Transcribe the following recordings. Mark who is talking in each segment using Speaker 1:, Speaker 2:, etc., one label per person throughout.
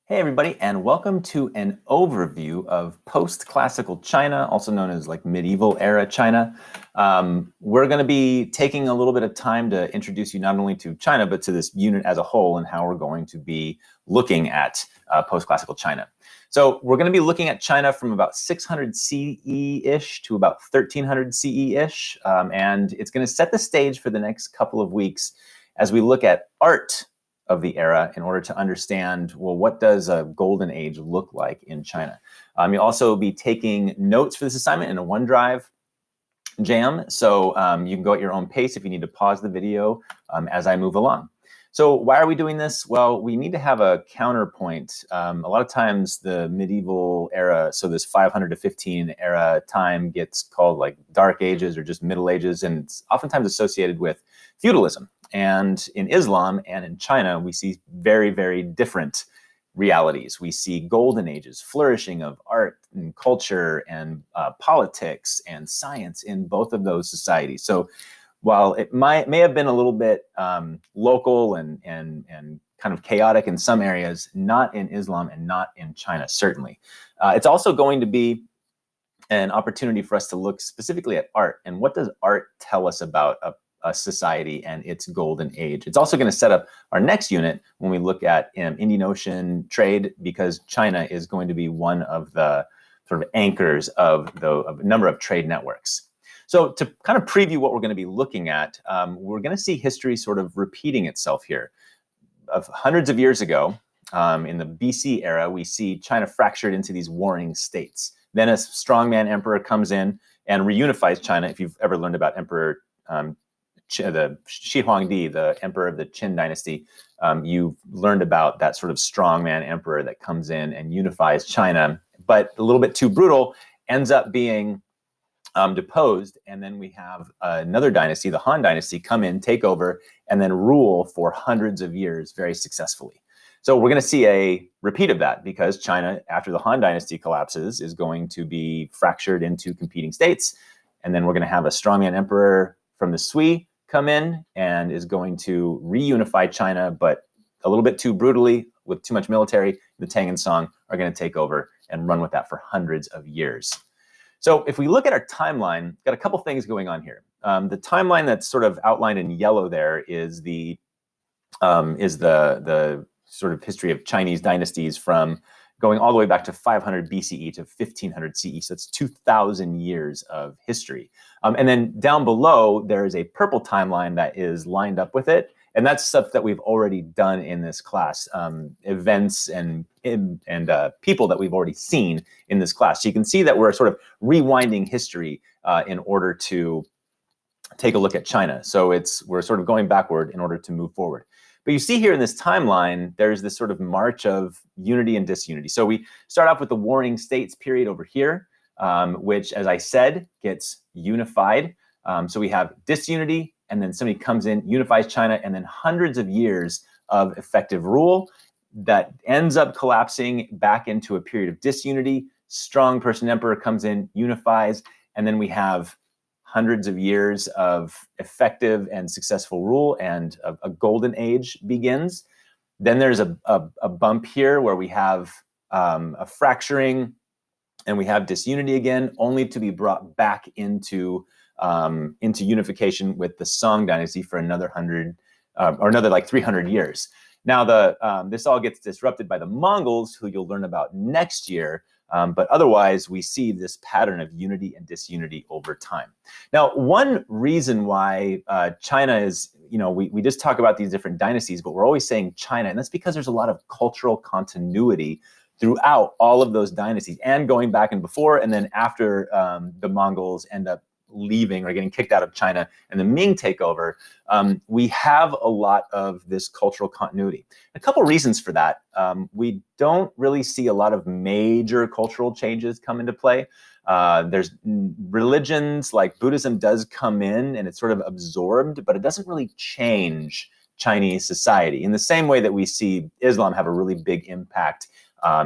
Speaker 1: Hey everybody, and welcome to an overview of post-classical China, also known as like medieval era China. We're going to be taking a little bit of time to introduce you not only to China, but to this unit as a whole and how we're going to be looking at post-classical China. So we're going to be looking at China from about 600 CE-ish to about 1300 CE-ish, and it's going to set the stage for the next couple of weeks as we look at art of the era in order to understand, well, what does a golden age look like in China? You'll also be taking notes for this assignment in a OneDrive jam, so you can go at your own pace if you need to pause the video as I move along. So why are we doing this? Well, we need to have a counterpoint. A lot of times the medieval era, so this 500 to 15 era time gets called like Dark Ages or just Middle Ages, and it's oftentimes associated with feudalism. And in Islam and in China, we see very, very different realities. We see golden ages, flourishing of art and culture and politics and science in both of those societies. So while it may have been a little bit local and kind of chaotic in some areas, not in Islam and not in China, certainly. It's also going to be an opportunity for us to look specifically at art and what does art tell us about a society and its golden age. It's also going to set up our next unit when we look at Indian Ocean trade, because China is going to be one of the sort of anchors of a number of trade networks. So to kind of preview what we're going to be looking at, we're going to see history sort of repeating itself here. Of hundreds of years ago, in the BC era, we see China fractured into these warring states. Then a strongman emperor comes in and reunifies China. If you've ever learned about Emperor the Shi Huangdi, the emperor of the Qin dynasty, you've learned about that sort of strongman emperor that comes in and unifies China, but a little bit too brutal, ends up being deposed. And then we have another dynasty, the Han dynasty, come in, take over, and then rule for hundreds of years very successfully. So we're going to see a repeat of that, because China, after the Han dynasty collapses, is going to be fractured into competing states. And then we're going to have a strongman emperor from the Sui come in and is going to reunify China, but a little bit too brutally with too much military. The Tang and Song are going to take over and run with that for hundreds of years. So if we look at our timeline, got a couple things going on here. The timeline that's sort of outlined in yellow there is the sort of history of Chinese dynasties from going all the way back to 500 BCE to 1500 CE. So that's 2,000 years of history. And then down below, there is a purple timeline that is lined up with it. And that's stuff that we've already done in this class, events and people that we've already seen in this class. So you can see that we're sort of rewinding history in order to take a look at China. So we're sort of going backward in order to move forward. But you see here in this timeline, there's this sort of march of unity and disunity. So we start off with the warring states period over here, which, as I said, gets unified. So we have disunity, and then somebody comes in, unifies China, and then hundreds of years of effective rule that ends up collapsing back into a period of disunity. Strong person emperor comes in, unifies, and then we have hundreds of years of effective and successful rule, and a golden age begins. Then there's a bump here where we have a fracturing, and we have disunity again, only to be brought back into unification with the Song dynasty for another 100 or another like 300 years. Now this all gets disrupted by the Mongols, who you'll learn about next year. But otherwise, we see this pattern of unity and disunity over time. Now, one reason why China is, we just talk about these different dynasties, but we're always saying China, and that's because there's a lot of cultural continuity throughout all of those dynasties, and going back and before, and then after the Mongols end up leaving or getting kicked out of China and the Ming takeover, we have a lot of this cultural continuity. A couple reasons for that. We don't really see a lot of major cultural changes come into play. There's religions like Buddhism does come in and it's sort of absorbed, but it doesn't really change Chinese society in the same way that we see Islam have a really big impact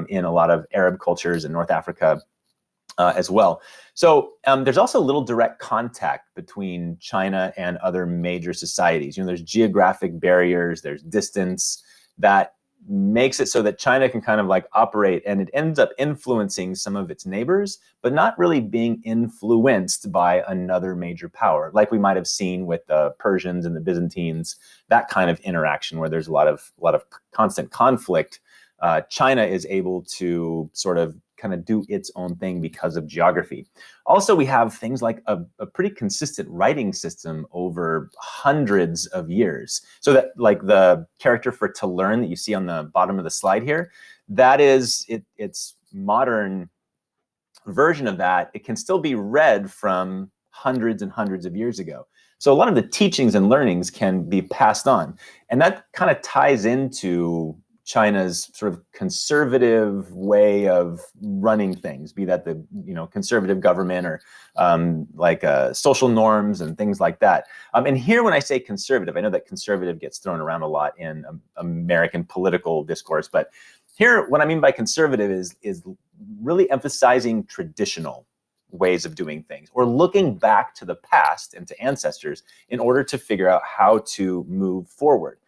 Speaker 1: in a lot of Arab cultures in North Africa as well. So there's also little direct contact between China and other major societies. There's geographic barriers, there's distance that makes it so that China can kind of like operate, and it ends up influencing some of its neighbors, but not really being influenced by another major power, like we might have seen with the Persians and the Byzantines, that kind of interaction where there's a lot of constant conflict. China is able to sort of kind of do its own thing because of geography. Also, we have things like a pretty consistent writing system over hundreds of years. So that, like, the character for to learn that you see on the bottom of the slide here, that is its modern version of that. It can still be read from hundreds and hundreds of years ago. So a lot of the teachings and learnings can be passed on. And that kind of ties into China's sort of conservative way of running things, be that the conservative government or social norms and things like that. And here, when I say conservative, I know that conservative gets thrown around a lot in American political discourse, but here, what I mean by conservative is really emphasizing traditional ways of doing things, or looking back to the past and to ancestors in order to figure out how to move forward.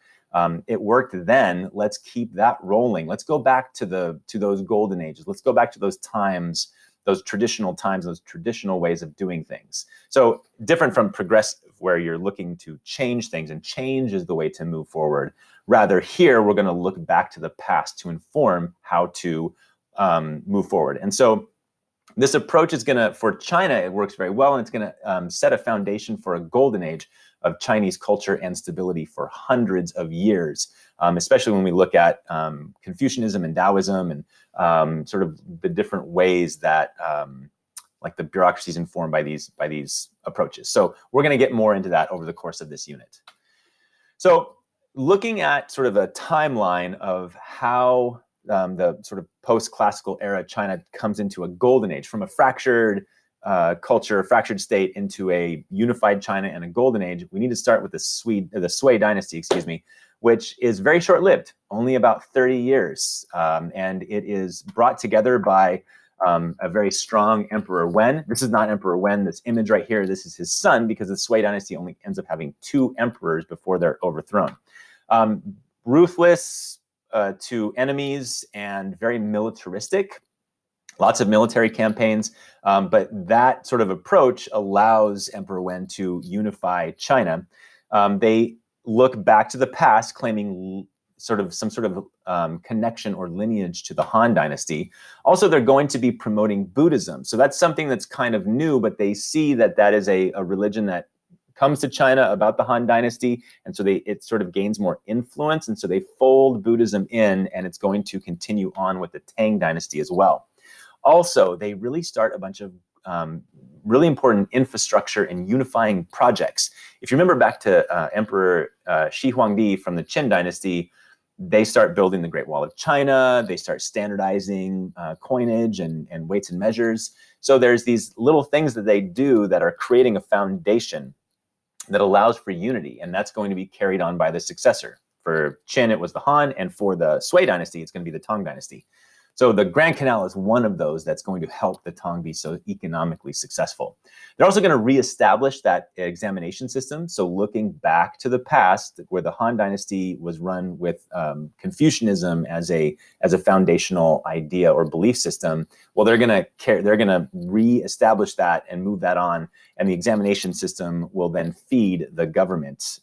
Speaker 1: It worked then. Let's keep that rolling. Let's go back to those golden ages. Let's go back to those times, those traditional times, those traditional ways of doing things. So different from progressive, where you're looking to change things, and change is the way to move forward. Rather, here we're going to look back to the past to inform how to move forward. And so this approach is going to, for China, it works very well, and it's going to set a foundation for a golden age of Chinese culture and stability for hundreds of years, especially when we look at Confucianism and Taoism and sort of the different ways that like the bureaucracy is informed by these approaches. So we're going to get more into that over the course of this unit. So looking at sort of a timeline of how the sort of post-classical era China comes into a golden age, from a fractured culture, fractured state, into a unified China and a golden age, we need to start with the Sui dynasty, which is very short-lived, only about 30 years. And it is brought together by a very strong Emperor Wen. This is not Emperor Wen, this image right here. This is his son, because the Sui dynasty only ends up having 2 emperors before they're overthrown. Ruthless to enemies and very militaristic. Lots of military campaigns, but that sort of approach allows Emperor Wen to unify China. They look back to the past, claiming some sort of connection or lineage to the Han dynasty. Also, they're going to be promoting Buddhism. So that's something that's kind of new, but they see that that is a religion that comes to China about the Han dynasty, and so it sort of gains more influence, and so they fold Buddhism in, and it's going to continue on with the Tang dynasty as well. Also, they really start a bunch of really important infrastructure and unifying projects. If you remember back to Emperor Shi Huangdi from the Qin dynasty, they start building the Great Wall of China. They start standardizing coinage and weights and measures. So there's these little things that they do that are creating a foundation that allows for unity, and that's going to be carried on by the successor. For Qin, it was the Han, and for the Sui dynasty, it's going to be the Tang dynasty. So the Grand Canal is one of those that's going to help the Tang be so economically successful. They're also going to reestablish that examination system. So looking back to the past, where the Han dynasty was run with Confucianism as a foundational idea or belief system, well, they're going to reestablish that and move that on, and the examination system will then feed the government.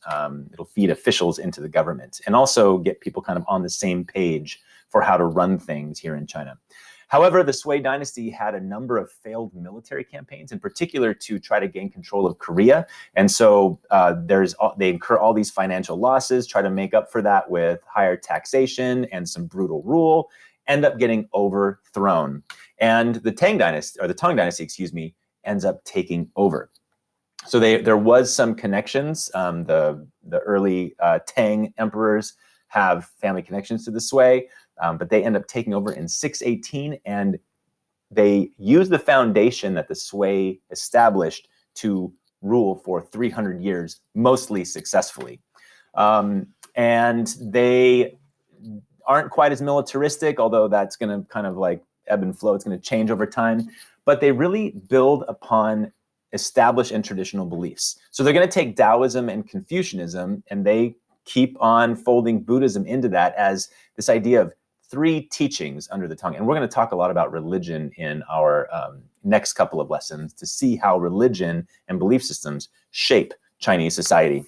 Speaker 1: It'll feed officials into the government, and also get people kind of on the same page for how to run things here in China. However, the Sui dynasty had a number of failed military campaigns, in particular to try to gain control of Korea. And so they incur all these financial losses, try to make up for that with higher taxation and some brutal rule, end up getting overthrown. And the Tang dynasty, or the Tang dynasty, ends up taking over. So there was some connections. The early Tang emperors have family connections to the Sui. But they end up taking over in 618, and they use the foundation that the Sui established to rule for 300 years, mostly successfully. And they aren't quite as militaristic, although that's going to kind of like ebb and flow. It's going to change over time. But they really build upon established and traditional beliefs. So they're going to take Taoism and Confucianism, and they keep on folding Buddhism into that as this idea of three teachings under the tongue. And we're going to talk a lot about religion in our next couple of lessons to see how religion and belief systems shape Chinese society.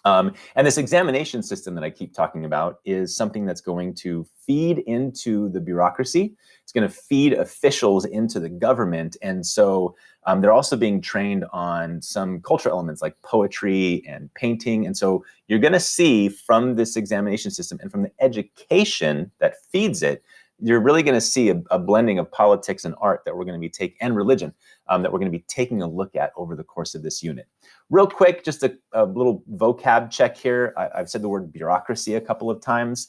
Speaker 1: And this examination system that I keep talking about is something that's going to feed into the bureaucracy. It's going to feed officials into the government. And so they're also being trained on some cultural elements like poetry and painting. And so you're going to see from this examination system and from the education that feeds it, you're really going to see a blending of politics and art that we're going to be and religion that we're going to be taking a look at over the course of this unit. Real quick, just a little vocab check here. I've said the word bureaucracy a couple of times.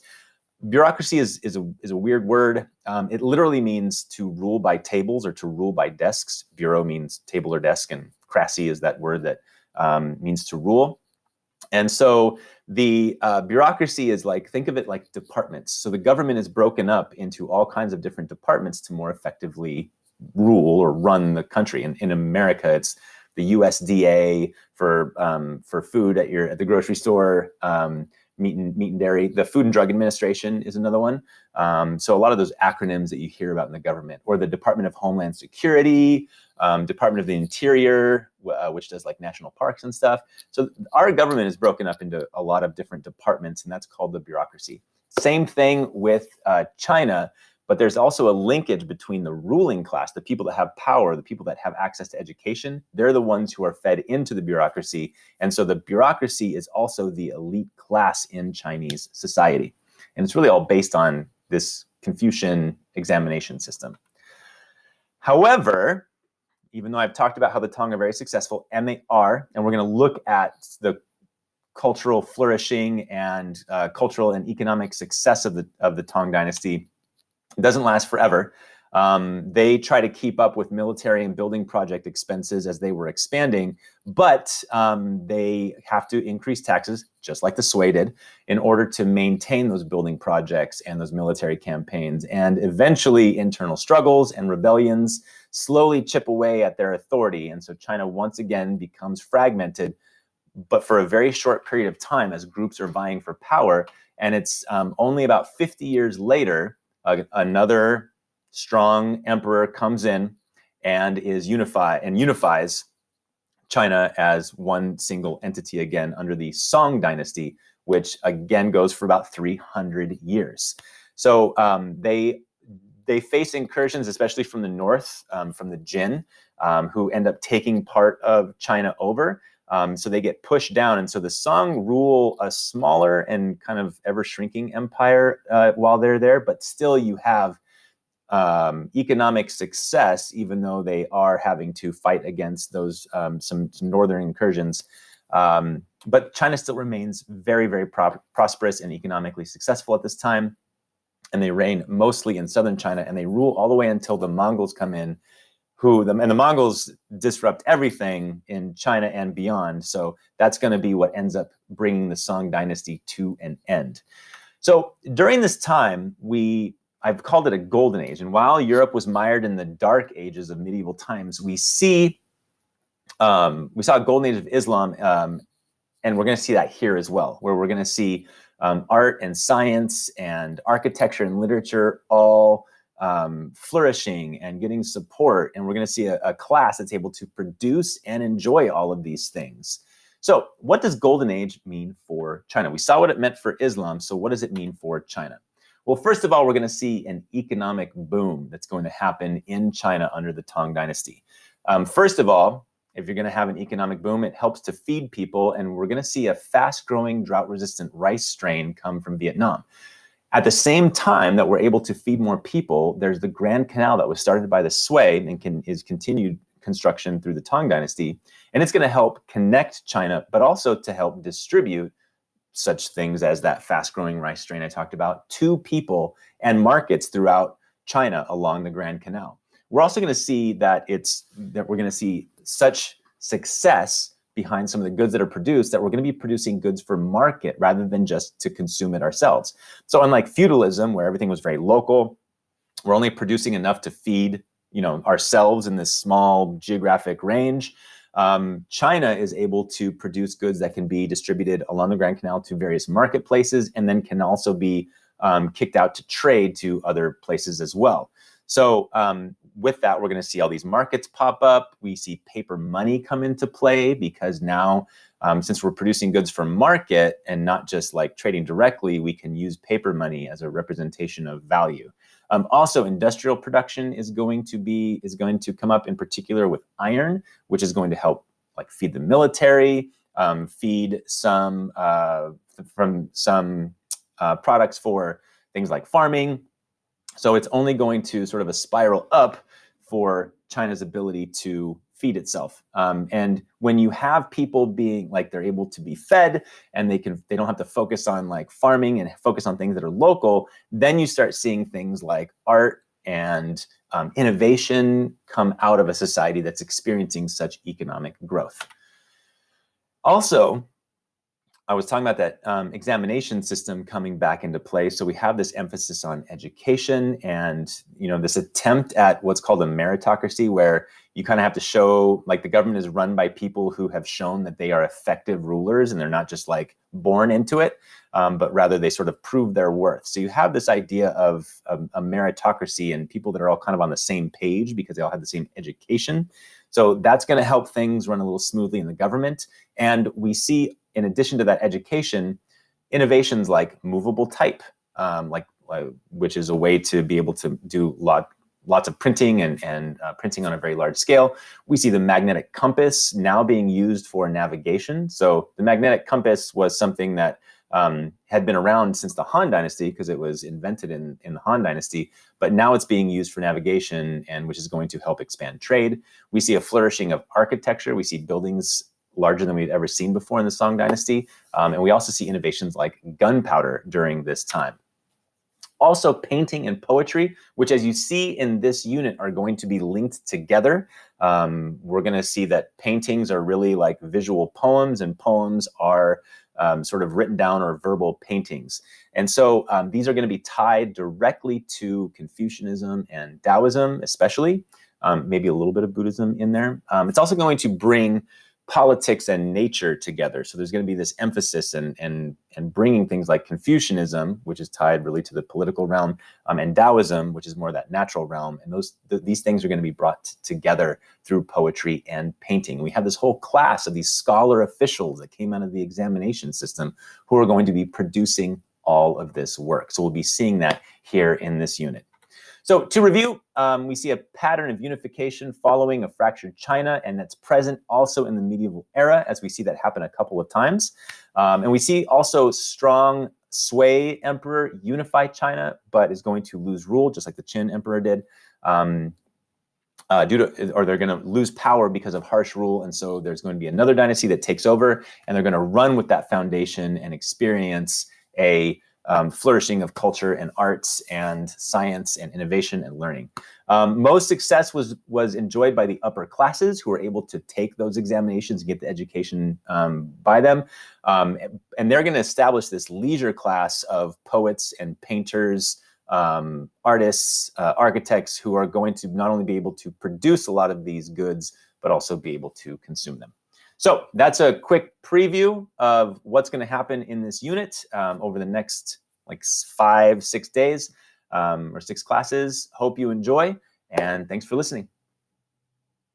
Speaker 1: Bureaucracy is a weird word. It literally means to rule by tables or to rule by desks. Bureau means table or desk, and cracy is that word that means to rule. And so the bureaucracy is like, think of it like departments. So the government is broken up into all kinds of different departments to more effectively rule or run the country. In America, it's the USDA for food at the grocery store, meat and dairy. The Food and Drug Administration is another one. So a lot of those acronyms that you hear about in the government, or the Department of Homeland Security, Department of the Interior, which does like national parks and stuff. So our government is broken up into a lot of different departments, and that's called the bureaucracy. Same thing with China, but there's also a linkage between the ruling class, the people that have power, the people that have access to education. They're the ones who are fed into the bureaucracy. And so the bureaucracy is also the elite class in Chinese society. And it's really all based on this Confucian examination system. However, even though I've talked about how the Tang are very successful, and they are, and we're going to look at the cultural flourishing and cultural and economic success of the Tang dynasty, it doesn't last forever. They try to keep up with military and building project expenses as they were expanding, but they have to increase taxes, just like the Sui did, in order to maintain those building projects and those military campaigns. And eventually, internal struggles and rebellions slowly chip away at their authority. And so China once again becomes fragmented, but for a very short period of time as groups are vying for power. And it's only about 50 years later, another strong emperor comes in and unifies China as one single entity again under the Song dynasty, which again goes for about 300 years. So they face incursions, especially from the north, from the Jin, who end up taking part of China over. So they get pushed down. And so the Song rule a smaller and kind of ever-shrinking empire while they're there, but still you have economic success, even though they are having to fight against those some northern incursions. But China still remains very, very prosperous and economically successful at this time. And they reign mostly in southern China, and they rule all the way until the Mongols come in, and the Mongols disrupt everything in China and beyond. So that's going to be what ends up bringing the Song dynasty to an end. So during this time, I've called it a golden age. And while Europe was mired in the dark ages of medieval times, we saw a golden age of Islam, and we're going to see that here as well, where we're going to see art and science and architecture and literature all flourishing and getting support. And we're going to see a class that's able to produce and enjoy all of these things. So what does golden age mean for China? We saw what it meant for Islam. So what does it mean for China? Well, first of all, we're going to see an economic boom that's going to happen in China under the Tang dynasty. First of all, if you're going to have an economic boom, it helps to feed people. And we're going to see a fast-growing drought-resistant rice strain come from Vietnam. At the same time that we're able to feed more people, there's the Grand Canal that was started by the Sui and is continued construction through the Tang dynasty. And it's going to help connect China, but also to help distribute such things as that fast-growing rice strain I talked about to people and markets throughout China along the Grand Canal. We're also going to see that we're going to see such success behind some of the goods that are produced that we're going to be producing goods for market rather than just to consume it ourselves. So unlike feudalism, where everything was very local, we're only producing enough to feed, ourselves in this small geographic range. China is able to produce goods that can be distributed along the Grand Canal to various marketplaces and then can also be kicked out to trade to other places as well. So with that, we're going to see all these markets pop up. We see paper money come into play because now, since we're producing goods for market and not just like trading directly, we can use paper money as a representation of value. Also, industrial production is going to come up in particular with iron, which is going to help like feed the military, feed some products for things like farming. So it's only going to sort of a spiral up for China's ability to feed itself. And when you have people being like they're able to be fed and they don't have to focus on like farming and focus on things that are local, then you start seeing things like art and innovation come out of a society that's experiencing such economic growth. Also, I was talking about that examination system coming back into play. So we have this emphasis on education and, this attempt at what's called a meritocracy, where you kind of have to show like the government is run by people who have shown that they are effective rulers and they're not just like born into it, but rather they sort of prove their worth. So you have this idea of a meritocracy and people that are all kind of on the same page because they all have the same education. So that's going to help things run a little smoothly in the government. And we see, in addition to that education, innovations like movable type, which is a way to be able to do lots of printing and printing on a very large scale. We see the magnetic compass now being used for navigation. So the magnetic compass was something that had been around since the Han Dynasty because it was invented in the Han Dynasty, but now it's being used for navigation, and which is going to help expand trade. We see a flourishing of architecture. We see buildings larger than we'd ever seen before in the Song Dynasty. And we also see innovations like gunpowder during this time. Also painting and poetry, which as you see in this unit are going to be linked together. We're going to see that paintings are really like visual poems and poems are sort of written down or verbal paintings. And so these are going to be tied directly to Confucianism and Taoism, especially, maybe a little bit of Buddhism in there. It's also going to bring politics and nature together. So there's going to be this emphasis and bringing things like Confucianism, which is tied really to the political realm, and Taoism, which is more that natural realm. And these things are going to be brought together through poetry and painting. We have this whole class of these scholar officials that came out of the examination system who are going to be producing all of this work. So we'll be seeing that here in this unit. So to review, we see a pattern of unification following a fractured China, and that's present also in the medieval era, as we see that happen a couple of times. And we see also strong Sui emperor unify China, but is going to lose rule, just like the Qin emperor did, or they're going to lose power because of harsh rule. And so there's going to be another dynasty that takes over, and they're going to run with that foundation and experience a flourishing of culture and arts and science and innovation and learning. Most success was enjoyed by the upper classes who were able to take those examinations and get the education by them. And they're going to establish this leisure class of poets and painters, artists, architects who are going to not only be able to produce a lot of these goods, but also be able to consume them. So that's a quick preview of what's going to happen in this unit over the next like 5-6 days or 6 classes. Hope you enjoy, and thanks for listening.